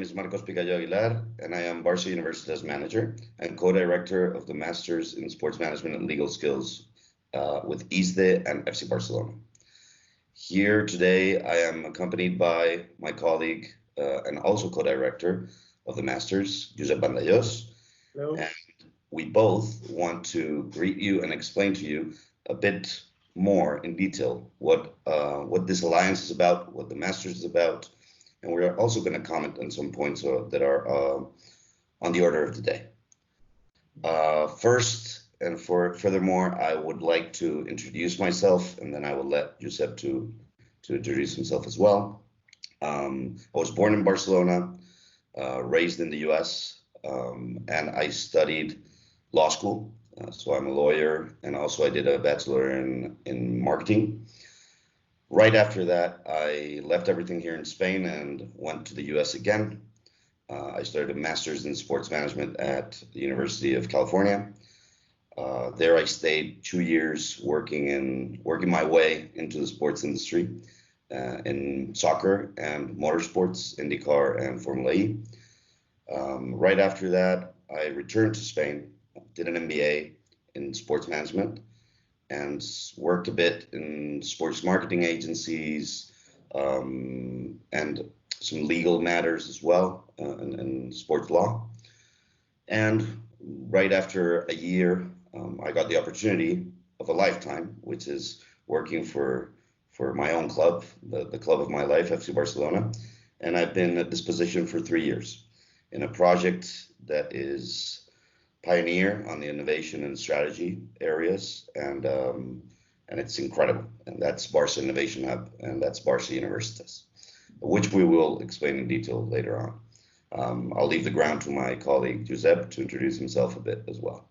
name is Marcos Picayo Aguilar, and I am Barcelona University's manager and co-director of the Masters in Sports Management and Legal Skills with ISDE and FC Barcelona. Here today, I am accompanied by my colleague and also co-director of the Masters, Josep Bandallos. Hello. And we both want to greet you and explain to you a bit more in detail what this alliance is about, what the Masters is about, and we're also going to comment on some points that are on the order of the day. First, and furthermore, I would like to introduce myself, and then I will let Josep to introduce himself as well. I was born in Barcelona, raised in the US, and I studied law school. So I'm a lawyer, and also I did a bachelor in marketing. Right after that, I left everything here in Spain and went to the US again. I started a master's in sports management at the University of California. There I stayed 2 years working my way into the sports industry in soccer and motorsports, IndyCar and Formula E. Right after that, I returned to Spain, did an MBA in sports management, and worked a bit in sports marketing agencies and some legal matters as well in sports law. And right after a year, I got the opportunity of a lifetime, which is working for my own club, the club of my life, FC Barcelona. And I've been at this position for 3 years in a project that is pioneer on the innovation and strategy areas, and it's incredible. And that's Barca Innovation Hub, and that's Barca Universitas, which we will explain in detail later on. I'll leave the ground to my colleague Josep to introduce himself a bit as well.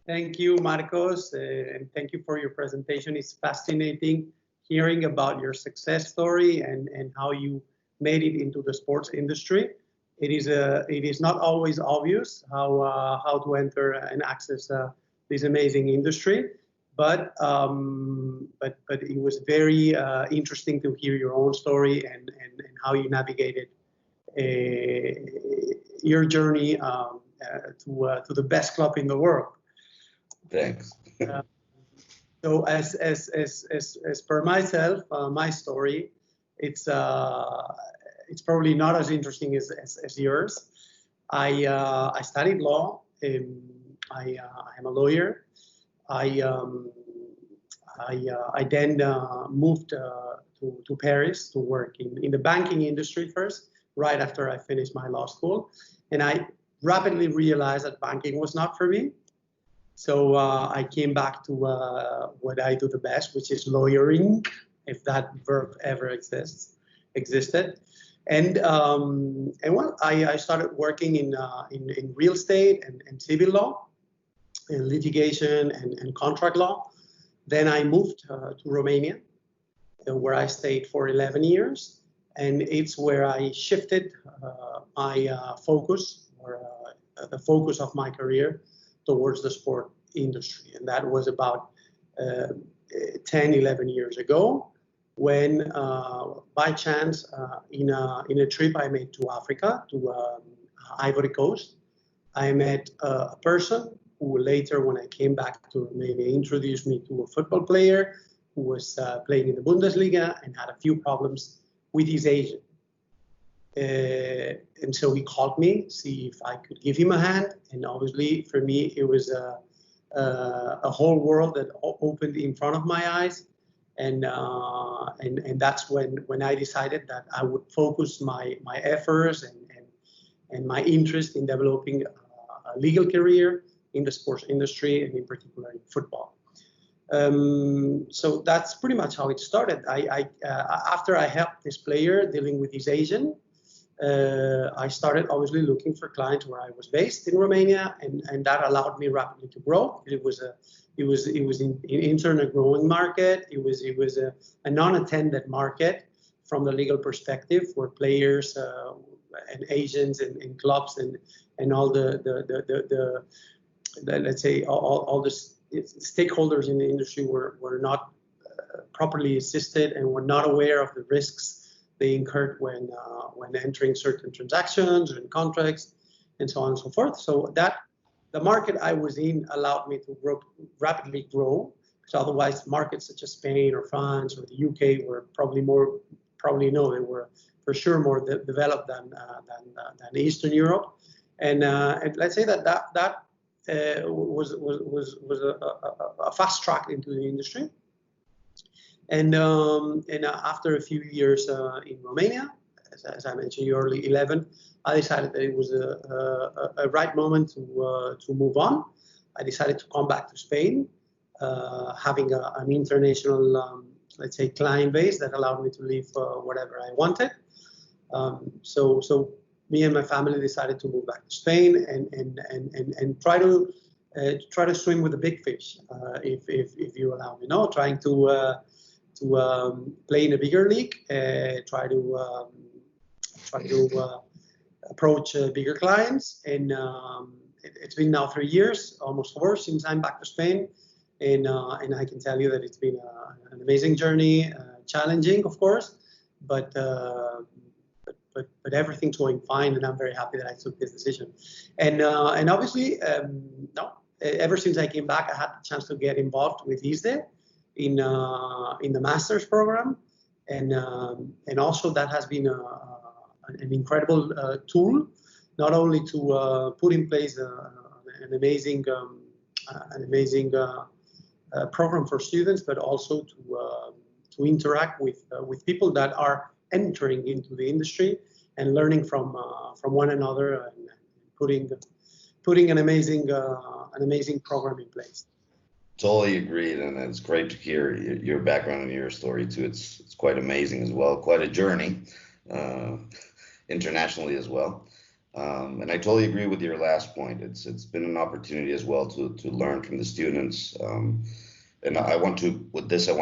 Thank you, Marcos, and thank you for your presentation. It's fascinating hearing about your success story and how you made it into the sports industry. It is not always obvious how to enter and access this amazing industry, but it was very interesting to hear your own story and how you navigated your journey to the best club in the world. Thanks. So as per myself, my story, it's probably not as interesting as yours. I studied law. I am a lawyer. I then moved to Paris to work in the banking industry first, right after I finished my law school. And I rapidly realized that banking was not for me. So I came back to what I do the best, which is lawyering, if that verb ever existed. And well, I started working in real estate and civil law, and litigation and contract law. Then I moved to Romania, where I stayed for 11 years. And it's where I shifted my focus, or the focus of my career, towards the sport industry. And that was about 10, 11 years ago, when by chance, in a trip I made to Africa, to Ivory Coast, I met a person who later, when I came back to Romania, introduced me to a football player who was playing in the Bundesliga and had a few problems with his agent. And so he called me, see if I could give him a hand. And obviously, for me, it was a whole world that opened in front of my eyes. And that's when I decided that I would focus my efforts and my interest in developing a legal career in the sports industry, and in particular in football. So that's pretty much how it started. After I helped this player dealing with his agent, I started obviously looking for clients where I was based in Romania, and that allowed me rapidly to grow. It was an internal growing market. It was a non-attended market from the legal perspective, where players and agents and clubs and all the let's say all the stakeholders in the industry were not properly assisted and were not aware of the risks they incurred when entering certain transactions and contracts and so on and so forth. So that the market I was in allowed me to rapidly grow, because otherwise markets such as Spain or France or the UK were probably they were for sure more developed than Eastern Europe, and let's say that was a fast track into the industry. And after a few years in Romania, as I mentioned, early 11, I decided that it was a right moment to move on. I decided to come back to Spain, having an international, let's say, client base that allowed me to live whatever I wanted. So me and my family decided to move back to Spain and try to swim with the big fish, if you allow me. No, trying to play in a bigger league, try to approach bigger clients, and it's been now 3 years, almost 4, since I'm back to Spain, and I can tell you that it's been an amazing journey, challenging, of course, but everything's going fine, and I'm very happy that I took this decision. And obviously, ever since I came back, I had the chance to get involved with ISDE in the master's program, and also that has been an incredible tool, not only to put in place an amazing program for students, but also to interact with people that are entering into the industry and learning from one another, and putting an amazing program in place. Totally agreed, and it's great to hear your background and your story too. It's quite amazing as well, quite a journey internationally as well. And I totally agree with your last point. It's been an opportunity as well to learn from the students. And I want to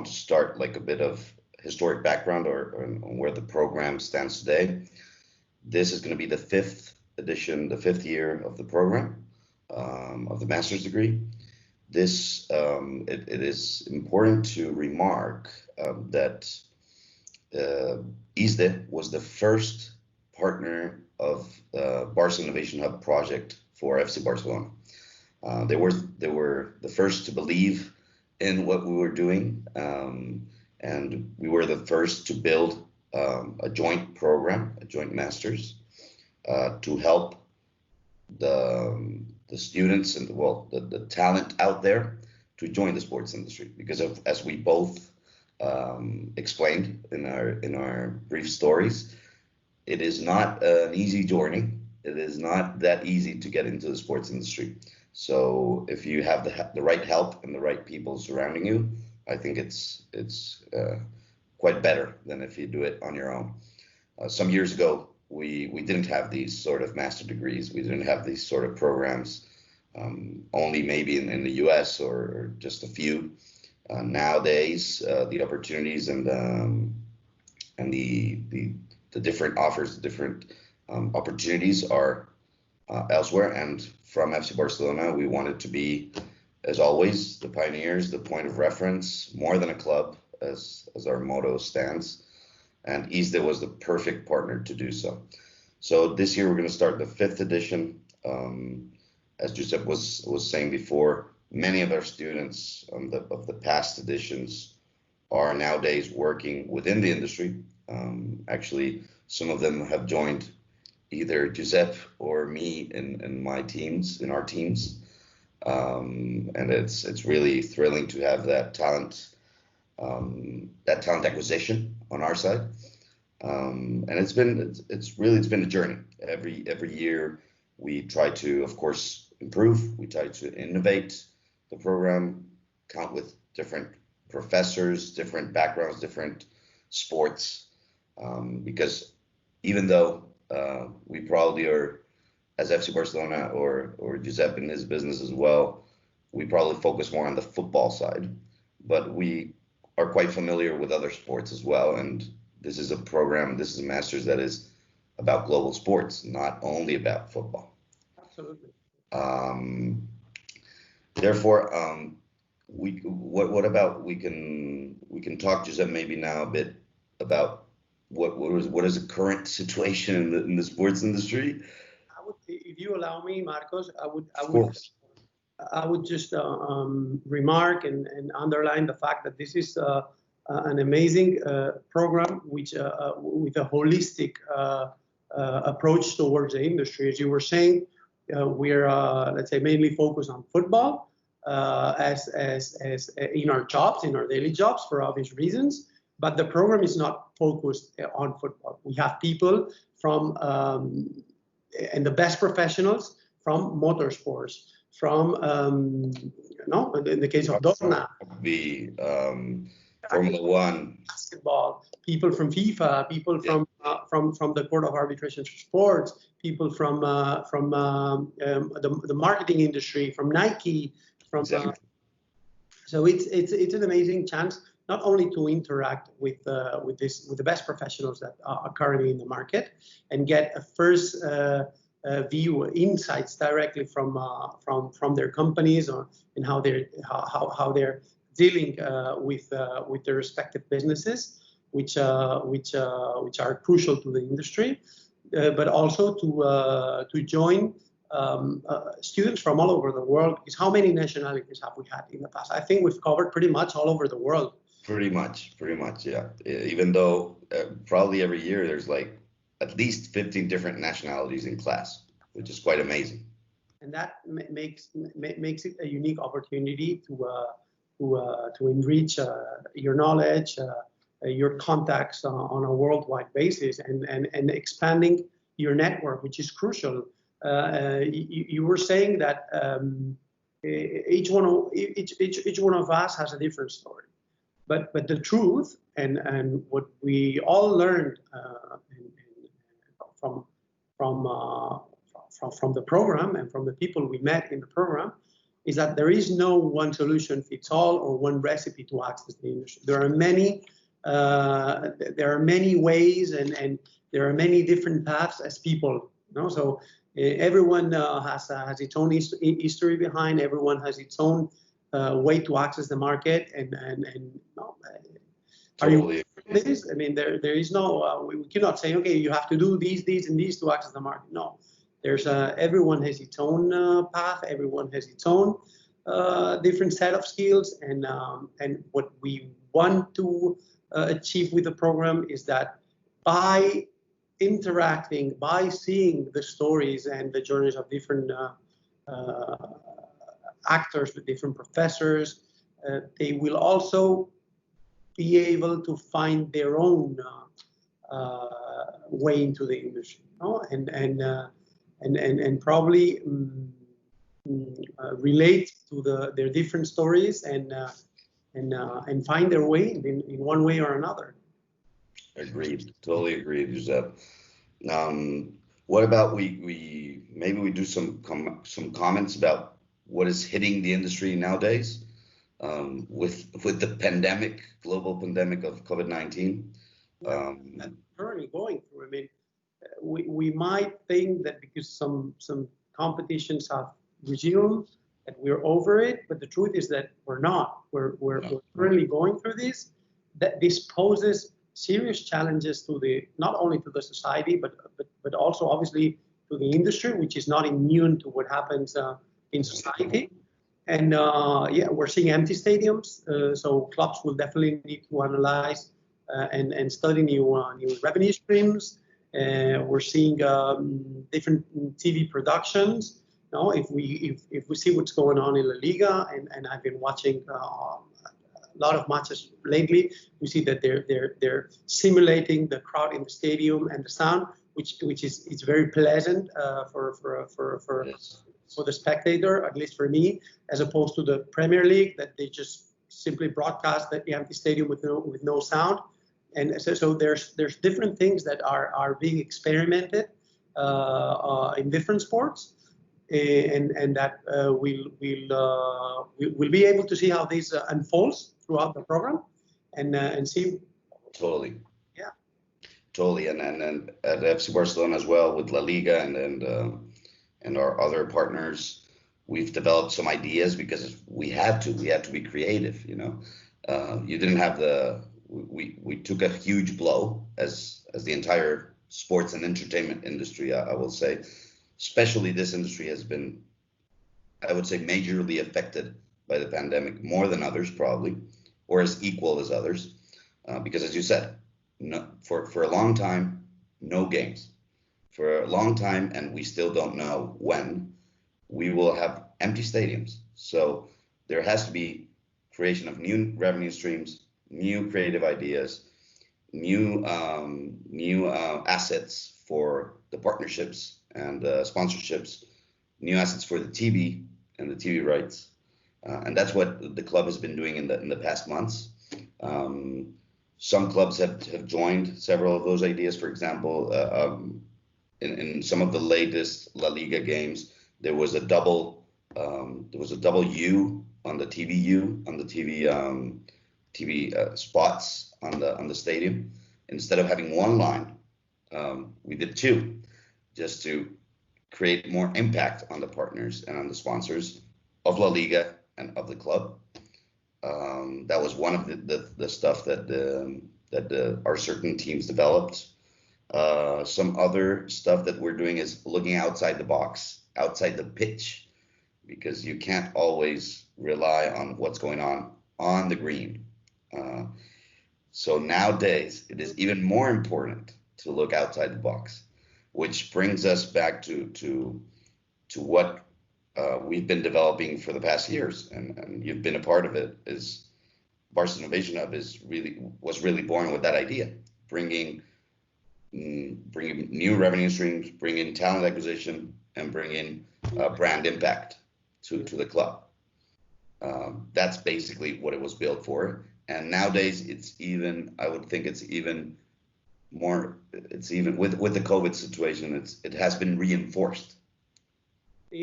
start like a bit of historic background or where the program stands today. This is going to be the 5th edition, the 5th year of the program, of the master's degree. This it is important to remark that ISDE was the first partner of Barcelona Innovation Hub project for FC Barcelona. They were the first to believe in what we were doing, and we were the first to build a joint program, a joint master's, to help the students and the talent out there to join the sports industry, because as we both explained in our brief stories, it is not an easy journey. It is not that easy to get into the sports industry. So if you have the right help and the right people surrounding you, I think it's quite better than if you do it on your own. Some years ago, we didn't have these sort of master degrees. We didn't have these sort of programs, only maybe in the US or just a few. Nowadays, the opportunities and the different offers, the different opportunities are elsewhere. And from FC Barcelona, we wanted to be, as always, the pioneers, the point of reference, more than a club, as our motto stands. And ISDE was the perfect partner to do so. So this year we're going to start the 5th edition. As Giuseppe was saying before, many of our students of the past editions are nowadays working within the industry. Actually, some of them have joined either Giuseppe or me in our teams. And it's really thrilling to have that talent acquisition on our side. And it's been a journey. Every year we try to, of course, improve. We try to innovate the program, count with different professors, different backgrounds, different sports, because even though we probably are, as FC Barcelona or Giuseppe in his business as well, we probably focus more on the football side, but we are quite familiar with other sports as well. And this is a program, this is a master's that is about global sports, not only about football. Absolutely. Therefore, we can talk, Giuseppe, maybe now a bit about what is the current situation in the sports industry? I would, if you allow me, Marcos, Of course. I would just remark and underline the fact that this is an amazing program which with a holistic approach towards the industry. As you were saying, we're let's say mainly focused on football as in our jobs, in our daily jobs for obvious reasons. But the program is not focused on football. We have people from and the best professionals from motorsports, from in the case of Dorna, the Formula One, basketball, people from FIFA, people from the Court of Arbitration for Sports, people from the marketing industry, from Nike, from exactly. So it's an amazing chance not only to interact with the best professionals that are currently in the market and get a first view, insights directly from their companies and how they're dealing with their respective businesses, which are crucial to the industry, but also to join students from all over the world. Because how many nationalities have we had in the past? I think we've covered pretty much all over the world. Pretty much, yeah. Even though probably every year there's like at least 15 different nationalities in class, which is quite amazing. And that makes it a unique opportunity to enrich your knowledge, your contacts on a worldwide basis, and expanding your network, which is crucial. You were saying that each one of us has a different story, but the truth and what we all learned from the program and from the people we met in the program is that there is no one solution fits all or one recipe to access the industry. There are many ways and there are many different paths as people. So everyone has its own history behind. Everyone has its own way to access the market and totally. Are you this? I mean, there is no we cannot say, okay, you have to do these and these to access the market. No. There's everyone has its own path. Everyone has its own different set of skills, and what we want to achieve with the program is that by interacting, by seeing the stories and the journeys of different actors, with different professors, they will also be able to find their own way into the industry, and probably relate to their different stories and find their way in one way or another. Agreed. Totally agreed, Giuseppe. What about we maybe we do some comments about what is hitting the industry nowadays with the pandemic, global pandemic of COVID-19. Currently going through. I mean, we might think that because some competitions have resumed that we're over it, but the truth is that we're not. We're currently going through this. That this poses serious challenges to not only to the society, but also obviously to the industry, which is not immune to what happens in society. And we're seeing empty stadiums, so clubs will definitely need to analyze and study new revenue streams. We're seeing different TV productions. If we see what's going on in La Liga, and I've been watching a lot of matches lately, we see that they're simulating the crowd in the stadium and the sound, which is it's very pleasant for the spectator, at least for me, as opposed to the Premier League that they just simply broadcast the empty stadium with no sound. And so there's different things that are being experimented in different sports, and that we'll be able to see how this unfolds throughout the program, and see. Totally. Yeah. Totally, and at FC Barcelona as well with La Liga and our other partners, we've developed some ideas because we had to be creative. You didn't have we took a huge blow as the entire sports and entertainment industry, I will say. Especially this industry has been, I would say, majorly affected by the pandemic, more than others probably, or as equal as others, because as you said, no, for a long time, no games. For a long time, and we still don't know when, we will have empty stadiums. So there has to be creation of new revenue streams, new creative ideas, new assets for the partnerships and sponsorships, new assets for the TV and the TV rights, and that's what the club has been doing in the past months. Some clubs have joined several of those ideas. For example, in some of the latest La Liga games, there was a double U on the TV spots on the stadium. Instead of having one line, we did two, just to create more impact on the partners and on the sponsors of La Liga and of the club. That was one of the stuff that our certain teams developed. Some other stuff that we're doing is looking outside the box, outside the pitch, because you can't always rely on what's going on the green. So nowadays, it is even more important to look outside the box, which brings us back to what we've been developing for the past years, and you've been a part of it. Is Barca Innovation Hub was really born with that idea, bringing new revenue streams, bringing talent acquisition, and bringing brand impact to the club. That's basically what it was built for. And nowadays, I would think it's even more. It's even with the COVID situation, it has been reinforced.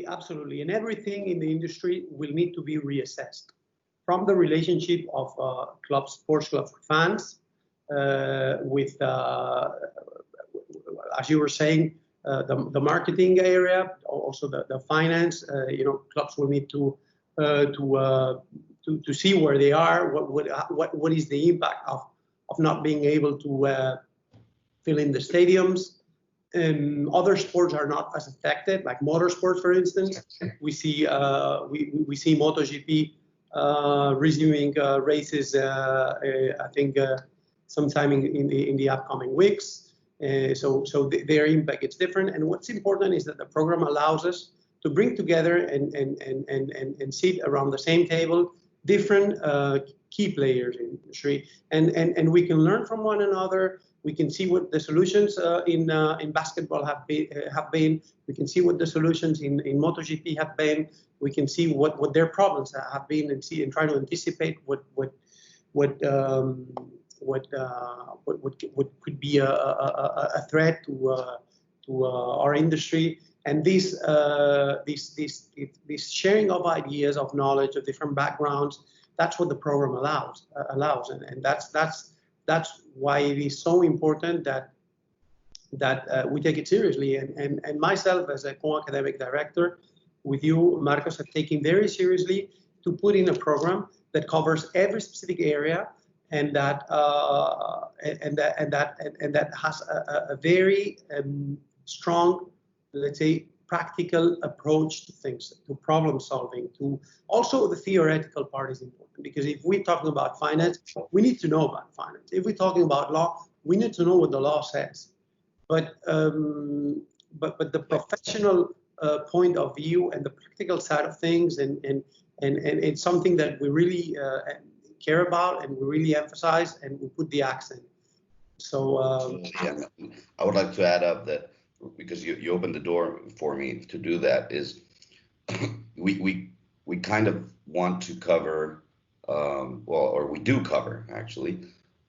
Absolutely, and everything in the industry will need to be reassessed, from the relationship of sports clubs with fans, with as you were saying, the marketing area, also the finance. Clubs will need to see where they are, what is the impact of not being able to fill in the stadiums. Other sports are not as affected, like motorsports, for instance. We see MotoGP resuming races. I think sometime in the upcoming weeks. So their impact is different. And what's important is that the program allows us to bring together and sit around the same table different key players in the industry, and we can learn from one another. We can see what the solutions in basketball have been. We can see what the solutions in MotoGP have been. We can see what their problems have been, and try to anticipate what could be a threat to our industry. And this sharing of ideas, of knowledge, of different backgrounds, that's what the program allows, and that's why it is so important that we take it seriously. And myself, as a co-academic director, with you, Marcos, have taken very seriously to put in a program that covers every specific area, and that has a very strong, let's say, practical approach to things, to problem solving. To also the theoretical part is important, because if we're talking about finance, we need to know about finance. If we're talking about law, we need to know what the law says. But the professional point of view and the practical side of things, and it's something that we really care about, and we really emphasize, and we put the accent. So yeah, I would like to add up that, because you opened the door for me to do that, is we kind of want to cover, or we do cover actually,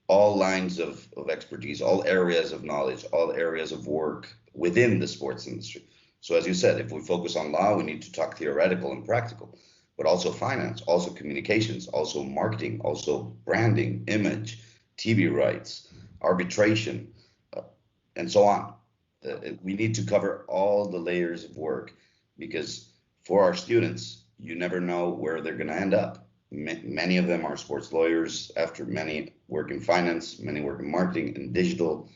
all lines of expertise, all areas of knowledge, all areas of work within the sports industry. So as you said, if we focus on law, we need to talk theoretical and practical, but also finance, also communications, also marketing, also branding, image, TV rights, arbitration, and so on. We need to cover all the layers of work, because for our students, you never know where they're going to end up. Many of them are sports lawyers. After many work in finance, many work in marketing and digital,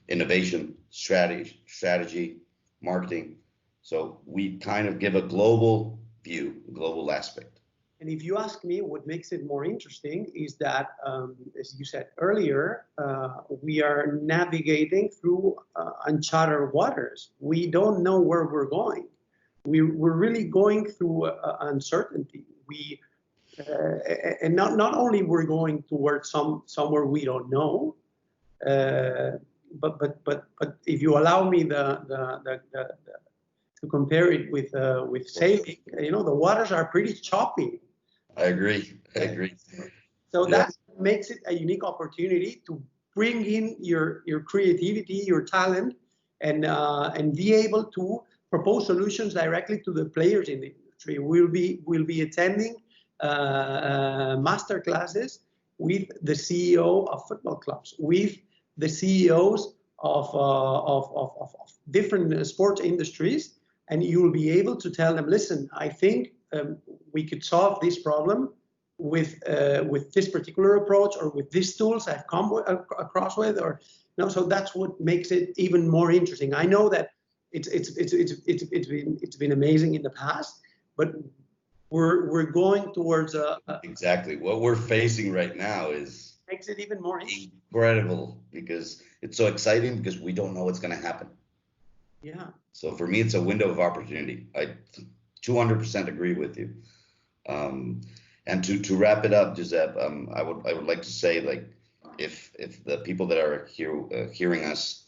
innovation, strategy, marketing. So we kind of give a global view, global aspect. And if you ask me, what makes it more interesting is that, as you said earlier, we are navigating through uncharted waters. We don't know where we're going. We're really going through uncertainty. And not only we're going towards somewhere we don't know, but if you allow me to compare it with sailing, you know, the waters are pretty choppy. I agree. So that makes it a unique opportunity to bring in your creativity, your talent, and be able to propose solutions directly to the players in the industry. We'll be attending master classes with the CEO of football clubs, with the CEOs of different sports industries, and you will be able to tell them, listen, I think we could solve this problem with this particular approach, or with these tools I've come across with, or you know. So that's what makes it even more interesting. I know that it's been amazing in the past, but we're going towards exactly what we're facing right now is makes it even more interesting. Incredible, because it's so exciting because we don't know what's going to happen. Yeah. So for me, it's a window of opportunity. I 200% agree with you. And to wrap it up, Giuseppe, I would like to say, like, if the people that are hearing us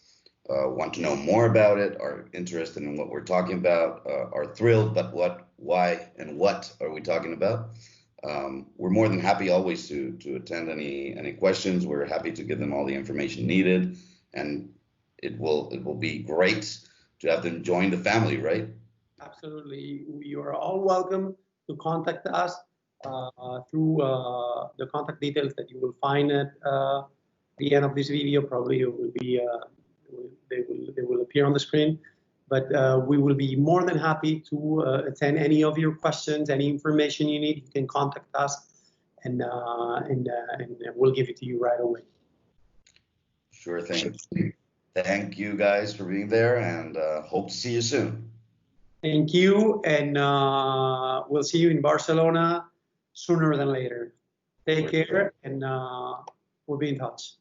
want to know more about it, are interested in what we're talking about, are thrilled, but why and what are we talking about? We're more than happy always to attend any questions. We're happy to give them all the information needed, and it will be great to have them join the family, right? Absolutely. You are all welcome to contact us through the contact details that you will find at the end of this video. Probably it will be they will appear on the screen, but we will be more than happy to attend any of your questions, any information you need. You can contact us, and we'll give it to you right away. Sure thing. Thank you guys for being there, and hope to see you soon. Thank you, and we'll see you in Barcelona sooner than later. Take care, and we'll be in touch.